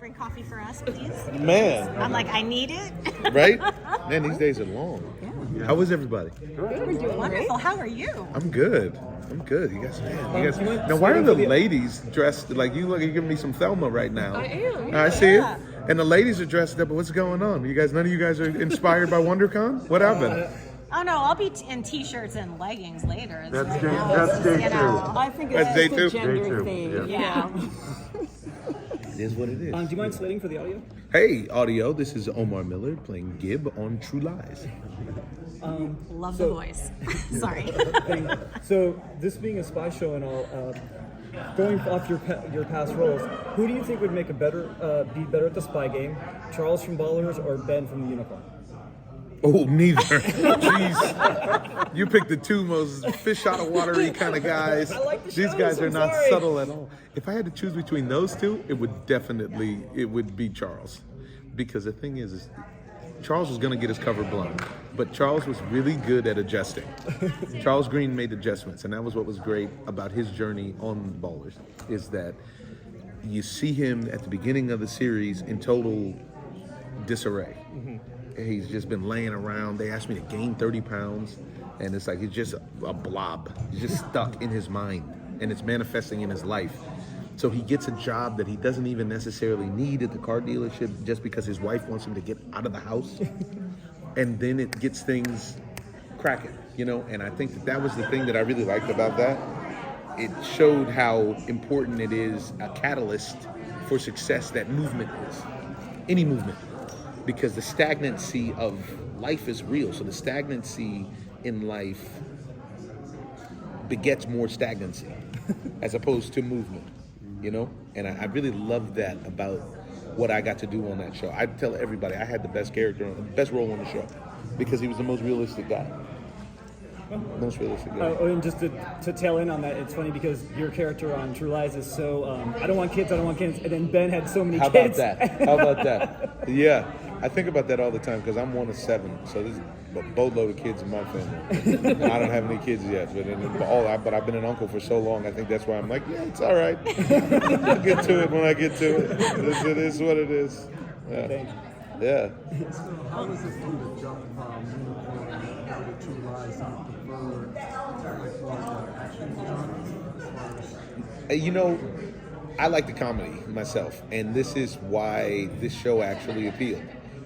bring coffee for us, please? Man. I'm like, I need it. Right? Man, these days are long. Yeah. How was everybody? Good. We're doing wonderful. How are you? I'm good. You guys. Now, why are the ladies dressed like you? Look, you're giving me some Thelma right now. I am. I see it. And the ladies are dressed up. But what's going on? None of you guys are inspired by WonderCon? What happened? Oh no, I'll be in t-shirts and leggings later. That's day two. I think it's Day just two. a gender Day two, thing. yeah. It is what it is. Do you mind slating for the audio? Hey, audio. This is Omar Miller playing Gibb on True Lies. Love the voice. Sorry. So, this being a spy show and all, going off your past roles, who do you think would make be better at the spy game? Charles from Ballers or Ben from the Unicorn? Oh, neither. Jeez. You picked the two most fish out of watery kind of guys. I like the These shows, guys are I'm not sorry. subtle at all. If I had to choose between those two, it would be Charles. Because the thing is Charles was going to get his cover blown. But Charles was really good at adjusting. Charles Green made adjustments, and that was what was great about his journey on Ballers, is that you see him at the beginning of the series in total disarray. He's just been laying around. They asked me to gain 30 pounds, and it's like he's just a blob. He's just stuck in his mind, and it's manifesting in his life. So he gets a job that he doesn't even necessarily need at the car dealership just because his wife wants him to get out of the house. And then it gets things cracking, and I think that was the thing that I really liked about that. It showed how important it is, a catalyst for success that movement is. Any movement. Because the stagnancy of life is real. So the stagnancy in life begets more stagnancy as opposed to movement, And I really love that about what I got to do on that show. I tell everybody I had the best role on the show because he was the most realistic guy. Most realistic guy. And just to tail in on that, it's funny because your character on True Lies is so, I don't want kids, and then Ben had so many kids. How about that? Yeah. I think about that all the time because I'm one of 7, so there's a boatload of kids in my family. And I don't have any kids yet, but I've been an uncle for so long. I think that's why I'm like, yeah, it's all right. I'll get to it when I get to it. It is what it is. Yeah. Thanks. Yeah. How does this do the jump from Unicorn over to True Lies? I like the comedy myself, and this is why this show actually appealed.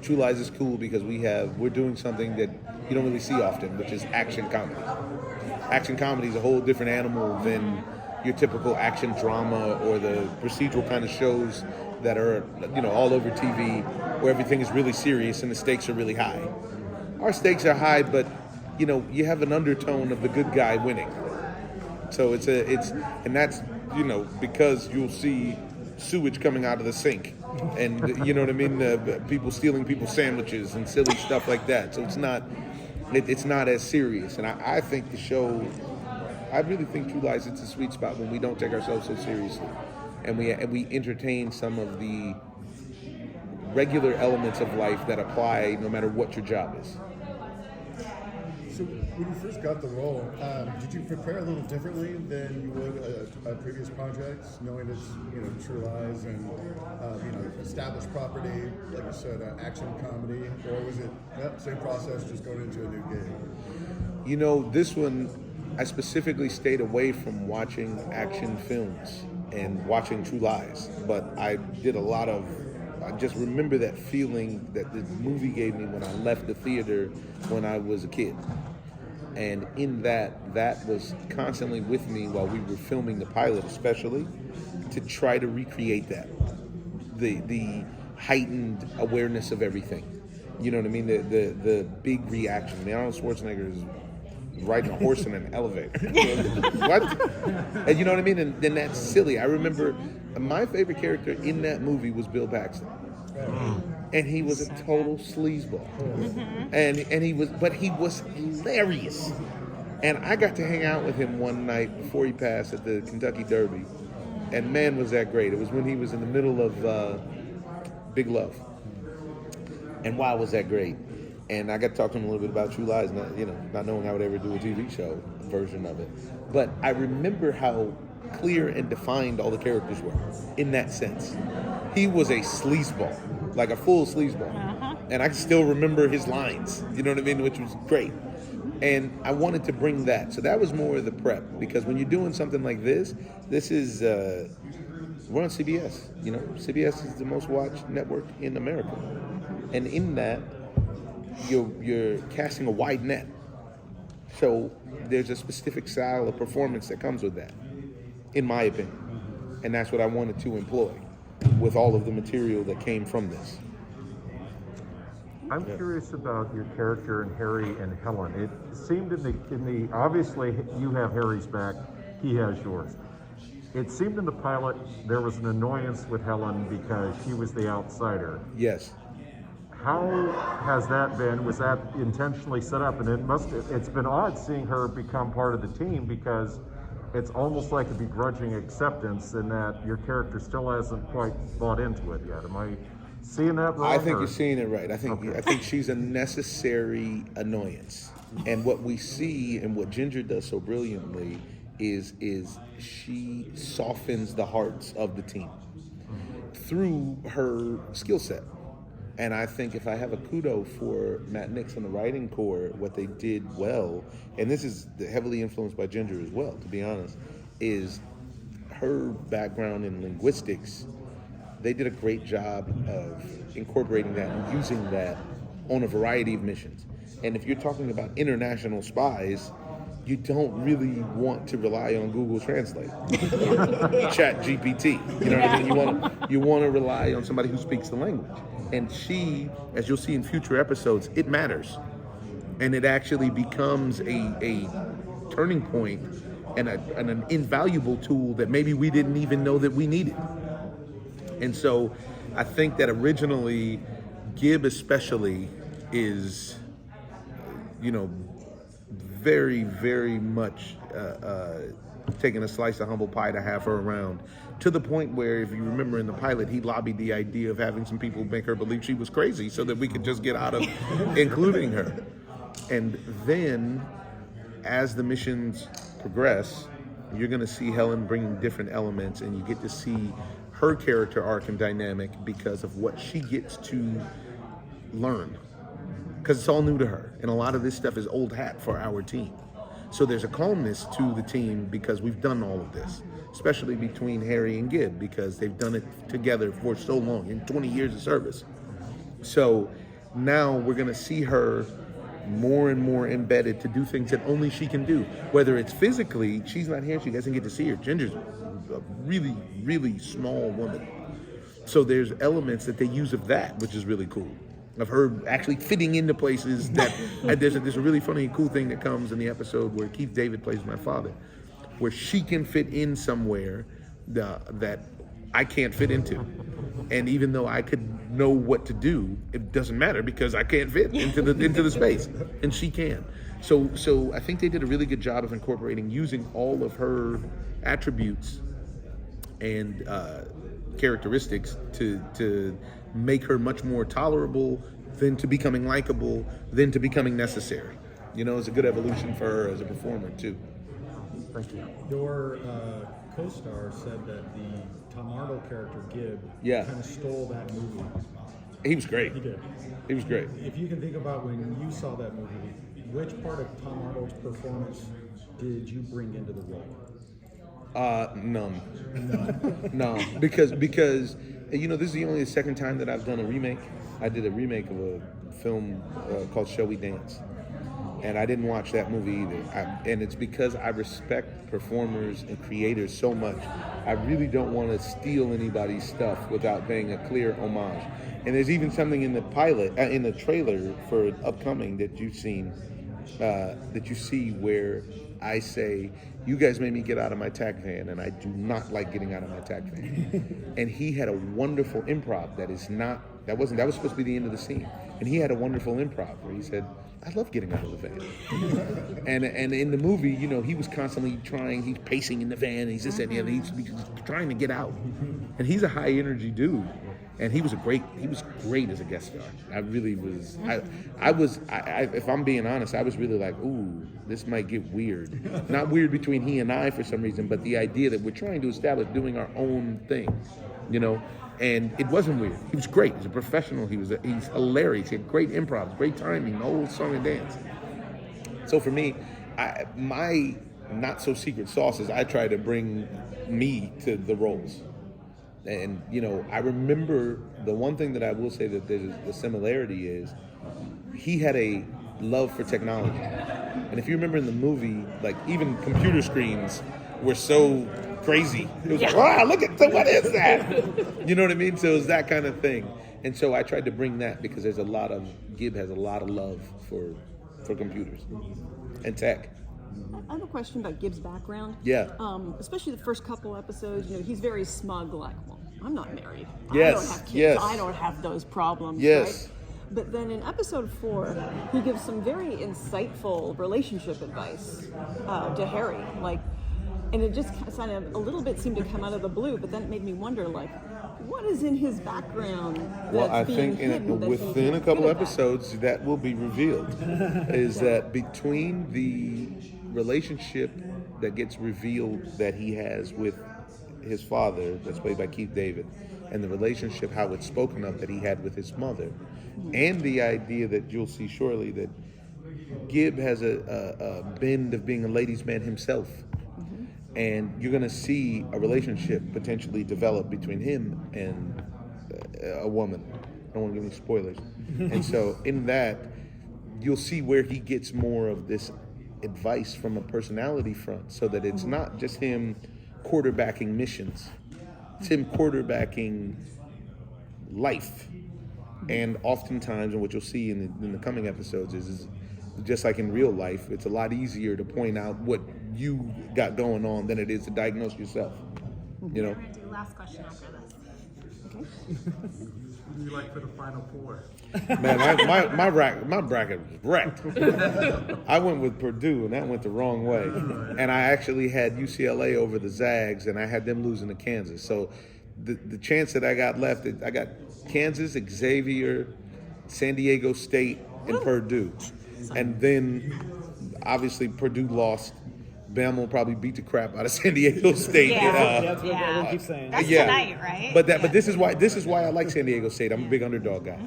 True Lies is cool because we're doing something that you don't really see often, which is action comedy. Action comedy is a whole different animal than your typical action drama or the procedural kind of shows that are, all over TV, where everything is really serious and the stakes are really high. Our stakes are high, but you have an undertone of the good guy winning. So and that's because you'll see sewage coming out of the sink, and you know what I mean, people stealing people's sandwiches and silly stuff like that. So it's not as serious, and I think the show. I really think True Lies, it's a sweet spot when we don't take ourselves so seriously, and we entertain some of the regular elements of life that apply no matter what your job is. So when you first got the role, did you prepare a little differently than you would previous projects, knowing it's True Lies and established property, like you said, action comedy, or was it same process, just going into a new gig? This one, I specifically stayed away from watching action films and watching True Lies, but I just remember that feeling that the movie gave me when I left the theater when I was a kid. And in that was constantly with me while we were filming the pilot, especially, to try to recreate that. The heightened awareness of everything. You know what I mean? The big reaction. Arnold Schwarzenegger is riding a horse in an elevator. What? And you know what I mean? And then that's silly. I remember my favorite character in that movie was Bill Paxton. And he was a total sleazeball. And he was hilarious. And I got to hang out with him one night before he passed at the Kentucky Derby. And man, was that great. It was when he was in the middle of Big Love. And wow, was that great. And I got to talk to him a little bit about True Lies, not knowing I would ever do a TV show version of it. But I remember how clear and defined all the characters were in that sense. he was a sleazeball, like a full sleazeball. And I can still remember his lines, you know what I mean, which was great. And I wanted to bring that. So that was more of the prep, because when you're doing something like this is, we're on CBS. You know, CBS is the most watched network in America. And in that, you're casting a wide net. So there's a specific style of performance that comes with that, in my opinion. And that's what I wanted to employ with all of the material that came from this. I'm curious about your character in Harry and Helen. It seemed in the obviously you have Harry's back, he has yours. It seemed in the pilot there was an annoyance with Helen because she was the outsider. Yes. How has that been? Was that intentionally set up? And it's been odd seeing her become part of the team, because it's almost like a begrudging acceptance in that your character still hasn't quite bought into it yet. Am I seeing that wrong? I think you're seeing it right. I think she's a necessary annoyance. And what we see and what Ginger does so brilliantly is she softens the hearts of the team through her skill set. And I think if I have a kudo for Matt Nix and the writing core, what they did well, and this is heavily influenced by Ginger as well, to be honest, is her background in linguistics. They did a great job of incorporating that and using that on a variety of missions. And if you're talking about international spies, you don't really want to rely on Google Translate, Chat GPT. You know what I mean? You want to rely on somebody who speaks the language. And she, as you'll see in future episodes, it matters, and it actually becomes a turning point and an invaluable tool that maybe we didn't even know that we needed. And so, I think that originally, Gibb especially is, very, very much taking a slice of humble pie to have her around, to the point where, if you remember in the pilot, he lobbied the idea of having some people make her believe she was crazy so that we could just get out of including her. And then, as the missions progress, you're going to see Helen bringing different elements, and you get to see her character arc and dynamic because of what she gets to learn. Because it's all new to her, and a lot of this stuff is old hat for our team. So there's a calmness to the team because we've done all of this, especially between Harry and Gibb, because they've done it together for so long, in 20 years of service. So now we're going to see her more and more embedded to do things that only she can do. Whether it's physically, she's not here, she doesn't get to see her. Ginger's a really, really small woman. So there's elements that they use of that, which is really cool. Of her actually fitting into places that there's a really funny and cool thing that comes in the episode where Keith David plays my father, where she can fit in somewhere that I can't fit into. And even though I could know what to do, it doesn't matter because I can't fit into the space, and she can. So I think they did a really good job of incorporating, using all of her attributes and characteristics to make her much more tolerable, then to becoming likable, then to becoming necessary. It's a good evolution for her as a performer too. Thank you. Your co-star said that the Tom Arnold character Gibb kind of stole that movie. He was great. He did. He was great. If you can think about when you saw that movie, which part of Tom Arnold's performance did you bring into the role? None. No, because this is the only second time that I've done a remake. I did a remake of a film called Shall We Dance, and I didn't watch that movie either. And it's because I respect performers and creators so much. I really don't want to steal anybody's stuff without paying a clear homage. And there's even something in the pilot, in the trailer for upcoming that you've seen, that you see where I say, you guys made me get out of my tack van, and I do not like getting out of my tack van. And he had a wonderful improv that was supposed to be the end of the scene. And he had a wonderful improv where he said, I love getting out of the van. and in the movie, he was constantly he's pacing in the van, and he's just saying, he's trying to get out. And he's a high energy dude. And he was great as a guest star. I really was. If I'm being honest, I was really like, ooh, this might get weird. Not weird between he and I for some reason, but the idea that we're trying to establish doing our own thing, And it wasn't weird. He was great. He's a professional. He's hilarious. He had great improv, great timing, the whole song and dance. So for me, my not so secret sauce is I try to bring me to the roles. And, I remember the one thing that I will say that there's the similarity is he had a love for technology. And if you remember in the movie, like even computer screens were so crazy. It was like, wow, look at what is that? You know what I mean? So it was that kind of thing. And so I tried to bring that because Gibb has a lot of love for computers and tech. I have a question about Gibb's background. Yeah. Especially the first couple episodes, he's very smug, like, well, I'm not married. Yes, I don't have kids. yes. I don't have those problems, Yes. right? But then in episode 4, he gives some very insightful relationship advice to Harry. And it just kind of a little bit seemed to come out of the blue, but then it made me wonder, what is in his background that's Well, I being think hidden that within he's a couple good at that? episodes that will be revealed. Is that between the relationship that gets revealed that he has with his father, that's played by Keith David, and the relationship, how it's spoken of, that he had with his mother, and the idea that you'll see shortly that Gibb has a bend of being a ladies' man himself. And you're going to see a relationship potentially develop between him and a woman. I don't want to give any spoilers. And so in that, you'll see where he gets more of this advice from a personality front, so that it's not just him quarterbacking missions. It's him quarterbacking life. And oftentimes, and what you'll see in the coming episodes is just like in real life, it's a lot easier to point out what you got going on than it is to diagnose yourself. We're gonna do last question after this. Okay. Who do you like for the Final Four? Man, my bracket was wrecked. I went with Purdue, and that went the wrong way. And I actually had UCLA over the Zags, and I had them losing to Kansas. So the chance that I got left, I got Kansas, Xavier, San Diego State, and Purdue. And then, obviously, Purdue lost. Bama will probably beat the crap out of San Diego State. That's what everyone keeps saying. That's tonight, right? But this is why I like San Diego State. I'm a big underdog guy.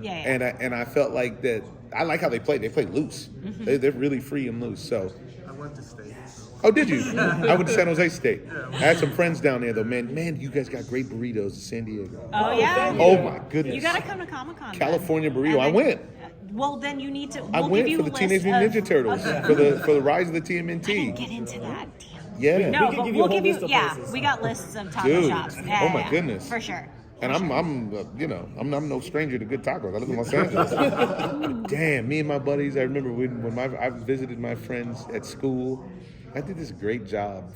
And I felt like that. I like how they play. They play loose. They're really free and loose. So. I went to state. So. Oh, did you? I went to San Jose State. I had some friends down there though. Man, you guys got great burritos in San Diego. Oh yeah. Oh my goodness. You gotta come to Comic-Con. California burrito. I went. Well, then you need to. I went for the Teenage Mutant Ninja Turtles for the rise of the TMNT. I didn't get into that. Damn. Yeah. No, We can but give you we'll a whole give you. list of Yeah, places. we got lists of taco Dude. shops. Oh my goodness. For sure. And I'm no stranger to good tacos. I live in Los Angeles. But damn, me and my buddies. I remember when I visited my friends at school. I did this great job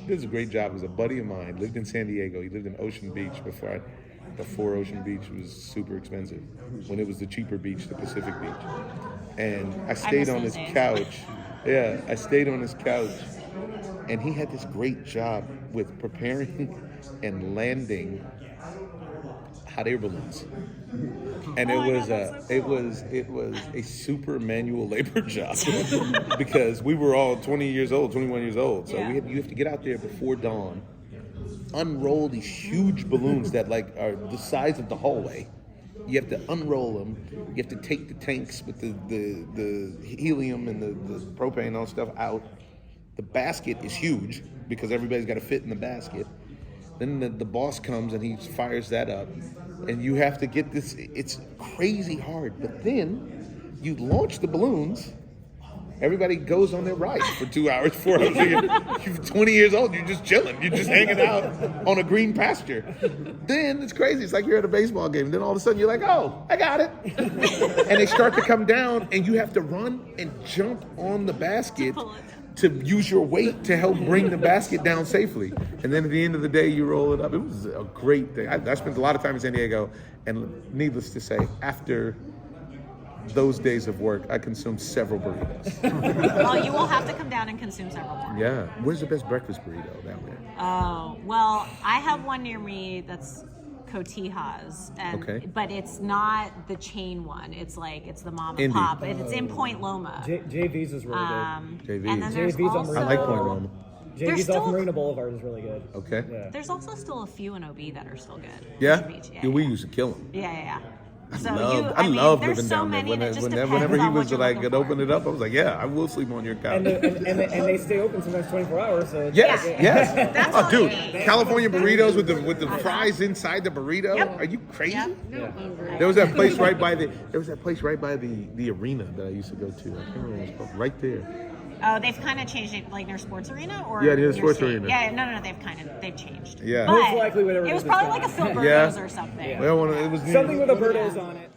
This is a great job. It was a buddy of mine, lived in San Diego. He lived in Ocean Beach before Ocean Beach was super expensive. When it was the cheaper beach, the Pacific Beach. And I stayed on his couch. Yeah, I stayed on his couch. And he had this great job with preparing and landing hot air balloons. And it was a super manual labor job because we were all 21 years old. So you have to get out there before dawn, unroll these huge balloons that are the size of the hallway. You have to unroll them. You have to take the tanks with the helium and the propane and all stuff out. The basket is huge because everybody's got to fit in the basket. Then the boss comes and he fires that up. And you have to get this, it's crazy hard. But then you launch the balloons. Everybody goes on their ride for 2 hours, 4 hours. You're 20 years old, you're just chilling. You're just hanging out on a green pasture. Then it's crazy. It's like you're at a baseball game. Then all of a sudden you're like, oh, I got it. And they start to come down and you have to run and jump on the basket to use your weight to help bring the basket down safely. And then at the end of the day, you roll it up. It was a great thing. I spent a lot of time in San Diego, and needless to say, after those days of work, I consumed several burritos. Well, you will have to come down and consume several more. Yeah. Where's the best breakfast burrito down there? Oh, well, I have one near me that's Cotija's, but it's not the chain one. It's the mom and Indy. pop. It's in Point Loma. JV's is really good. JV's. And then there's JV's on also, I like Point Loma. JV's still- off Marina Boulevard is really good. Okay. Yeah. There's also still a few in OB that are still good. Yeah? Beach. Yeah, we used to kill them. Yeah. So I love there's living so down there. many, and it just depends Whenever he on what was you're like, looking could open for. it up, I was like, yeah, I will sleep on your couch. And they stay open sometimes 24 hours. So it's Yes, like- yes. That's Oh, all dude, it is. California burritos with the fries inside the burrito. Yep. Are you crazy? Yep. There was that place right by the arena that I used to go to. I can't remember what it's called. Right there. Oh, they've kind of changed it, like near sports arena, or Yeah, near your sports state? arena. Yeah, no, they've changed. Yeah. But Most likely whatever it it was is probably is like a gone. Phil Yeah. Burgos or something. Well, it was Something with a Birdos on it.